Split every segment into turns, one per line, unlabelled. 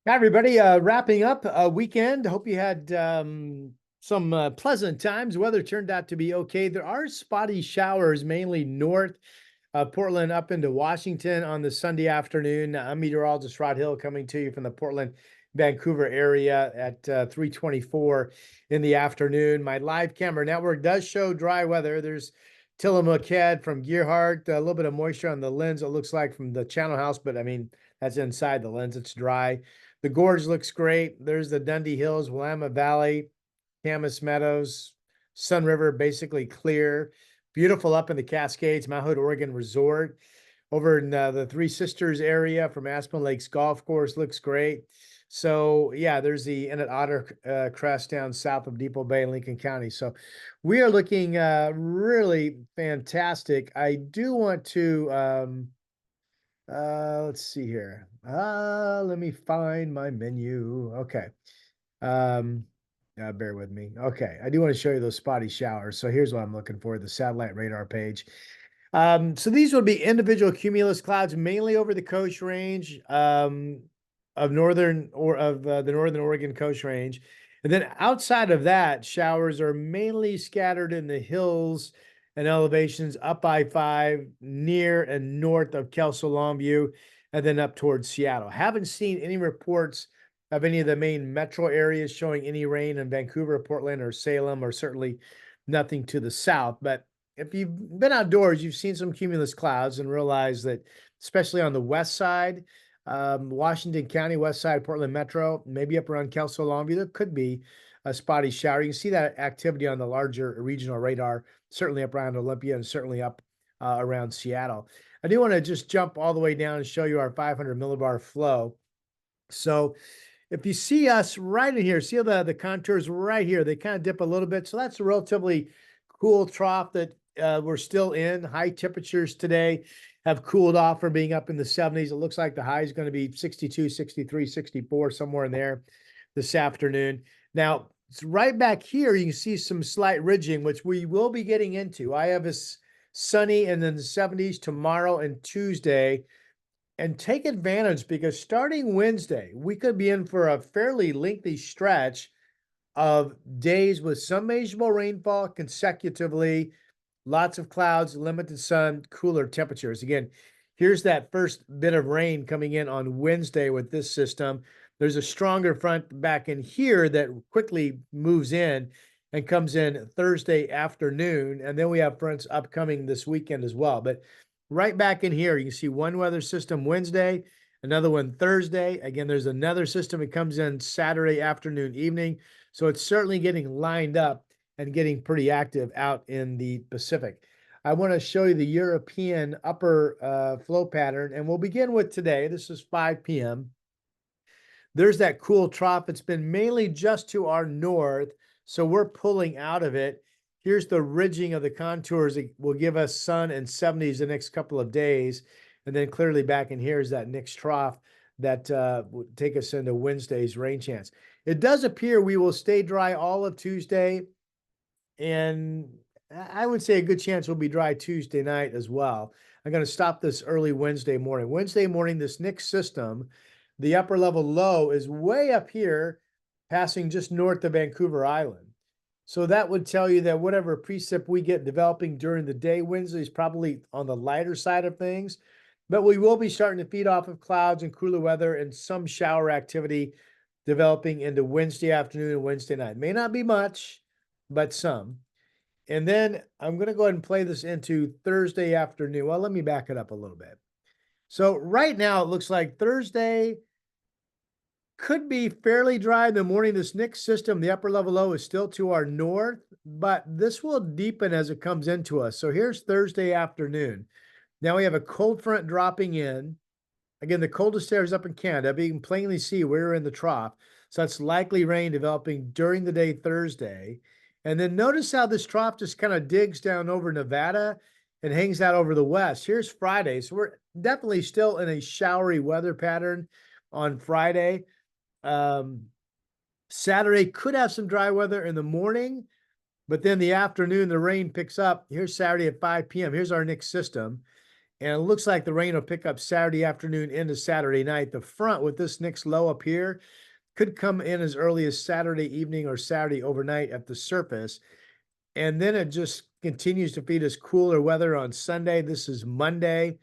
Hi, everybody. Wrapping up a weekend. Hope you had some pleasant times. Weather turned out to be okay. There are spotty showers, mainly north Portland up into Washington on the Sunday afternoon. I'm meteorologist Rod Hill coming to you from the Portland, Vancouver area at 3:24 in the afternoon. My live camera network does show dry weather. There's Tillamook Head from Gearhart, a little bit of moisture on the lens, it looks like from the channel house, but I mean, that's inside the lens. It's dry. The gorge looks great. There's the Dundee Hills, Willamette Valley, Camas Meadows, Sun River, basically clear. Beautiful up in the Cascades, Mount Hood, Oregon Resort. Over in the Three Sisters area from Aspen Lakes Golf Course looks great. So yeah, there's the Inlet Otter Crest down south of Depot Bay in Lincoln County. So we are looking really fantastic. I do want to let's see here. Let me find my menu. Okay. Um, bear with me. Okay, I do want to show you those spotty showers. So here's what I'm looking for, the satellite radar page. So these would be individual cumulus clouds, mainly over the Coast Range of northern or of the northern Oregon Coast Range. And then outside of that, showers are mainly scattered in the hills and elevations up I-5 near and north of Kelso Longview, and then up towards Seattle. Haven't seen any reports of any of the main metro areas showing any rain in Vancouver, Portland, or Salem, or certainly nothing to the south. But if you've been outdoors, you've seen some cumulus clouds and realize that, especially on the west side, Washington County, west side, Portland Metro, maybe up around Kelso Longview, there could be a spotty shower. You can see that activity on the larger regional radar, certainly up around Olympia and certainly up around Seattle. I do want to just jump all the way down and show you our 500 millibar flow. So if you see us right in here, see the contours right here, they kind of dip a little bit. So that's a relatively cool trough that we're still in. High temperatures today have cooled off from being up in the 70s. It looks like the high is going to be 62, 63, 64, somewhere in there this afternoon. Now, it's right back here, you can see some slight ridging, which we will be getting into. I have a sunny and then the 70s tomorrow and Tuesday, and take advantage because starting Wednesday, we could be in for a fairly lengthy stretch of days with some measurable rainfall consecutively, lots of clouds, limited sun, cooler temperatures. Again, here's that first bit of rain coming in on Wednesday with this system. There's a stronger front back in here that quickly moves in and comes in Thursday afternoon. And then we have fronts upcoming this weekend as well. But right back in here, you can see one weather system Wednesday, another one Thursday. Again, there's another system that comes in Saturday afternoon, evening. So it's certainly getting lined up and getting pretty active out in the Pacific. I want to show you the European upper flow pattern, and we'll begin with today. This is 5 p.m. There's that cool trough. It's been mainly just to our north, so we're pulling out of it. Here's the ridging of the contours. It will give us sun and 70s the next couple of days. And then clearly back in here is that next trough that would take us into Wednesday's rain chance. It does appear we will stay dry all of Tuesday, and I would say a good chance we'll be dry Tuesday night as well. I'm going to stop this early Wednesday morning. Wednesday morning, this next system, the upper level low is way up here, passing just north of Vancouver Island. So that would tell you that whatever precip we get developing during the day, Wednesday is probably on the lighter side of things. But we will be starting to feed off of clouds and cooler weather and some shower activity developing into Wednesday afternoon and Wednesday night. May not be much, but some. And then I'm going to go ahead and play this into Thursday afternoon. Well, let me back it up a little bit. So right now it looks like Thursday could be fairly dry in the morning. This next system, the upper level low, is still to our north, but this will deepen as it comes into us. So here's Thursday afternoon. Now we have a cold front dropping in. Again, the coldest air is up in Canada, but you can plainly see we're in the trough. So that's likely rain developing during the day Thursday. And then notice how this trough just kind of digs down over Nevada and hangs out over the west. Here's Friday. So we're definitely still in a showery weather pattern on Friday. Saturday could have some dry weather in the morning, but then the afternoon, the rain picks up. Here's Saturday at 5 p.m. Here's our next system. And it looks like the rain will pick up Saturday afternoon into Saturday night. The front with this next low up here could come in as early as Saturday evening or Saturday overnight at the surface. And then it just continues to feed us cooler weather on Sunday. This is Monday.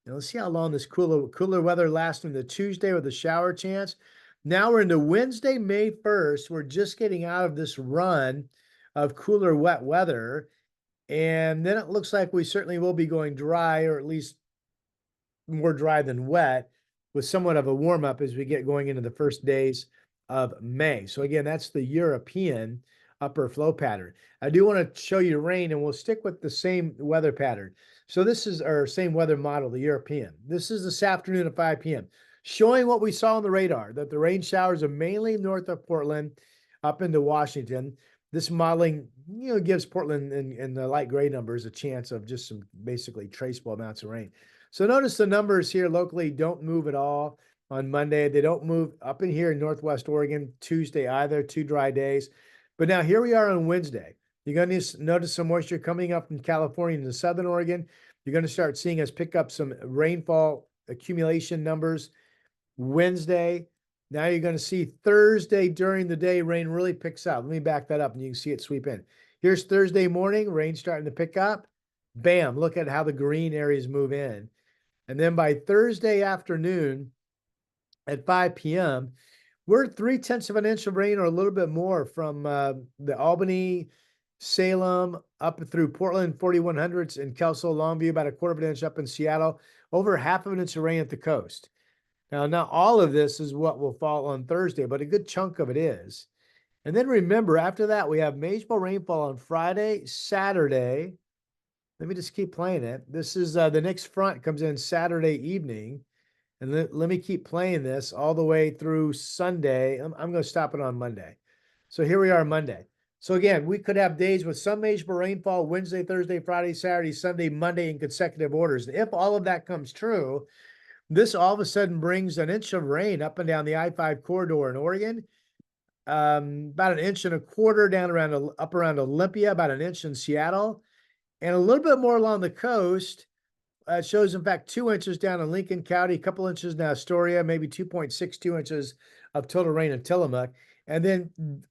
Now let's see how long this cooler weather lasts into Tuesday with a shower chance. Now we're into Wednesday, May 1st. We're just getting out of this run of cooler, wet weather. And then it looks like we certainly will be going dry, or at least more dry than wet, with somewhat of a warm up as we get going into the first days of May. So again, that's the European upper flow pattern. I do want to show you rain, and we'll stick with the same weather pattern. So this is our same weather model, the European. This is this afternoon at 5 p.m., showing what we saw on the radar, that the rain showers are mainly north of Portland up into Washington. This modeling, gives Portland and the light gray numbers a chance of just some basically traceable amounts of rain. So notice the numbers here locally don't move at all on Monday. They don't move up in here in Northwest Oregon Tuesday either, 2 dry days. But now here we are on Wednesday. You're going to notice some moisture coming up from California into Southern Oregon. You're going to start seeing us pick up some rainfall accumulation numbers Wednesday. Now you're going to see Thursday during the day, rain really picks up. Let me back that up and you can see it sweep in. Here's Thursday morning, rain starting to pick up. Bam, look at how the green areas move in. And then by Thursday afternoon at 5 p.m., we're 3/10 of an inch of rain or a little bit more from the Albany, Salem, up through Portland, 4100s, and Kelso, Longview, about 1/4 of an inch up in Seattle, over 1/2 of an inch of rain at the coast. Now, not all of this is what will fall on Thursday, but a good chunk of it is. And then remember, after that, we have manageable rainfall on Friday, Saturday. Let me just keep playing it. This is the next front comes in Saturday evening. And let me keep playing this all the way through Sunday. I'm going to stop it on Monday. So here we are Monday. So again, we could have days with some manageable rainfall Wednesday, Thursday, Friday, Saturday, Sunday, Monday in consecutive orders. And if all of that comes true, this all of a sudden brings an inch of rain up and down the I-5 corridor in Oregon, about 1.25 inches down up around Olympia, about an inch in Seattle, and a little bit more along the coast. It shows, in fact, 2 inches down in Lincoln County, a couple inches in Astoria, maybe 2.62 inches of total rain in Tillamook. And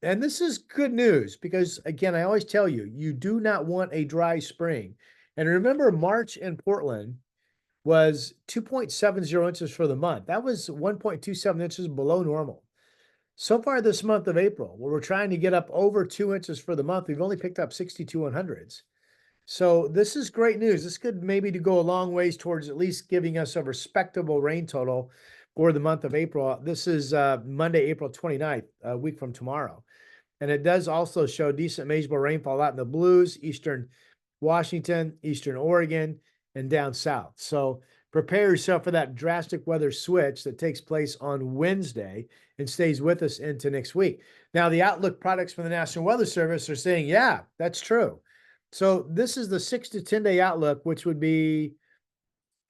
this is good news because, again, I always tell you, you do not want a dry spring. And remember, March in Portland was 2.70 inches for the month. That was 1.27 inches below normal. So far this month of April, where we're trying to get up over 2 inches for the month, we've only picked up 62/100ths. So this is great news. This could maybe go a long ways towards at least giving us a respectable rain total for the month of April. This is Monday, April 29th, a week from tomorrow. And it does also show decent manageable rainfall out in the blues, eastern Washington, eastern Oregon, and down south. So prepare yourself for that drastic weather switch that takes place on Wednesday and stays with us into next week. Now, the outlook products from the National Weather Service are saying, yeah, that's true. So this is the 6 to 10 day outlook, which would be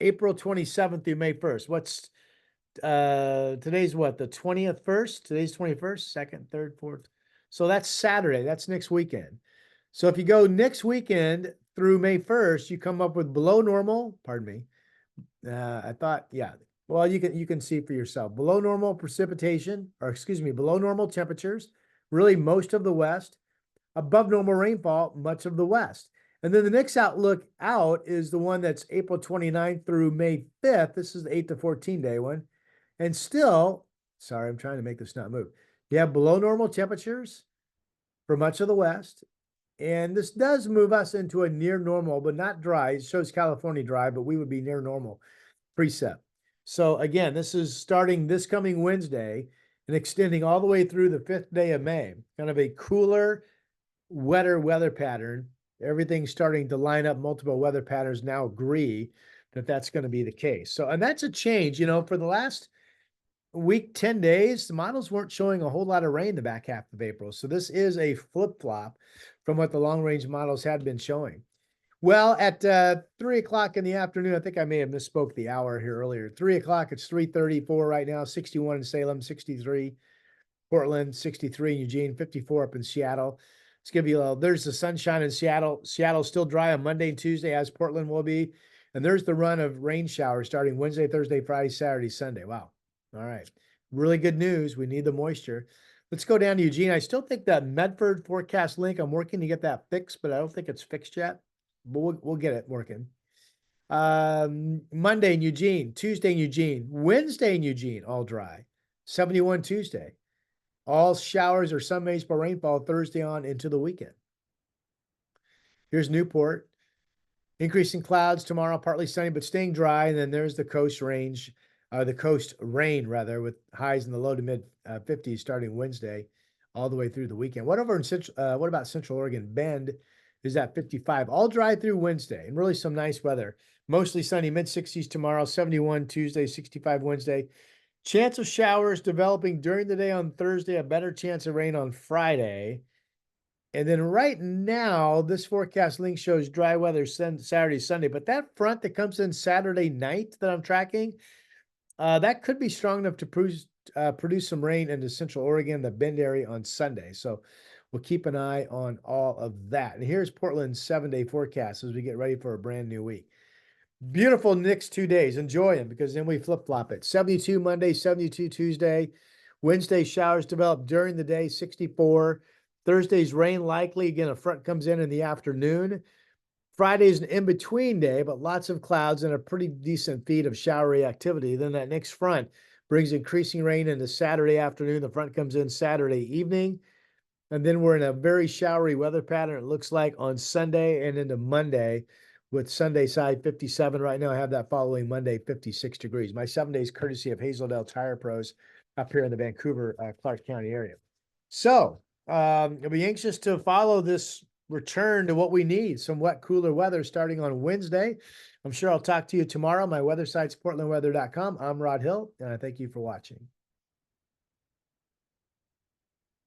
April 27th through May 1st. What's today's what? The 20th first? Today's 21st, second, third, fourth. So that's Saturday. That's next weekend. So if you go next weekend through May 1st, you come up with below normal, pardon me. I thought, yeah. Well, you can see for yourself. Below normal precipitation, or excuse me, below normal temperatures, really most of the West. Above normal rainfall, much of the West. And then the next outlook out is the one that's April 29th through May 5th. This is the 8 to 14 day one. And still, sorry, I'm trying to make this not move. You have below normal temperatures for much of the West. And this does move us into a near normal, but not dry. It shows California dry, but we would be near normal precip. So again, this is starting this coming Wednesday and extending all the way through the 5th day of May. Kind of a cooler, wetter weather pattern. Everything's starting to line up. Multiple weather patterns now agree that that's going to be the case. So, and that's a change, for the last week, 10 days, the models weren't showing a whole lot of rain the back half of April. So this is a flip-flop from what the long-range models had been showing. Well, at 3 o'clock in the afternoon, I think I may have misspoke the hour here earlier. 3 o'clock, it's 3:34 right now, 61 in Salem, 63 Portland, 63 in Eugene, 54 up in Seattle. Let's give you there's the sunshine in Seattle. Seattle's still dry on Monday and Tuesday, as Portland will be. And there's the run of rain showers starting Wednesday, Thursday, Friday, Saturday, Sunday. Wow. All right. Really good news. We need the moisture. Let's go down to Eugene. I still think that Medford forecast link, I'm working to get that fixed, but I don't think it's fixed yet. But we'll get it working. Monday in Eugene, Tuesday in Eugene, Wednesday in Eugene, all dry. 71 Tuesday. All showers or some municipal rainfall Thursday on into the weekend. Here's Newport. Increasing clouds tomorrow, partly sunny, but staying dry. And then there's the coast range, the coast rain rather, with highs in the low to mid 50s starting Wednesday, all the way through the weekend. What about Central Oregon? Bend is at 55. All dry through Wednesday, and really some nice weather. Mostly sunny, mid 60s tomorrow, 71 Tuesday, 65 Wednesday. Chance of showers developing during the day on Thursday, a better chance of rain on Friday. And then right now, this forecast link shows dry weather Saturday, Sunday. But that front that comes in Saturday night that I'm tracking, that could be strong enough to produce some rain into Central Oregon, the Bend area on Sunday. So we'll keep an eye on all of that. And here's Portland's 7-day forecast as we get ready for a brand new week. Beautiful next 2 days. Enjoy them because then we flip-flop it. 72 Monday, 72 Tuesday. Wednesday, showers develop during the day, 64. Thursday's rain likely. Again, a front comes in the afternoon. Friday's an in-between day, but lots of clouds and a pretty decent feed of showery activity. Then that next front brings increasing rain into Saturday afternoon. The front comes in Saturday evening. And then we're in a very showery weather pattern, it looks like, on Sunday and into Monday, with Sunday side 57. Right now, I have that following Monday, 56 degrees. My 7 days courtesy of Hazeldale Tire Pros up here in the Vancouver, Clark County area. So I'll be anxious to follow this return to what we need, some wet, cooler weather starting on Wednesday. I'm sure I'll talk to you tomorrow. My weather site's portlandweather.com. I'm Rod Hill, and I thank you for watching.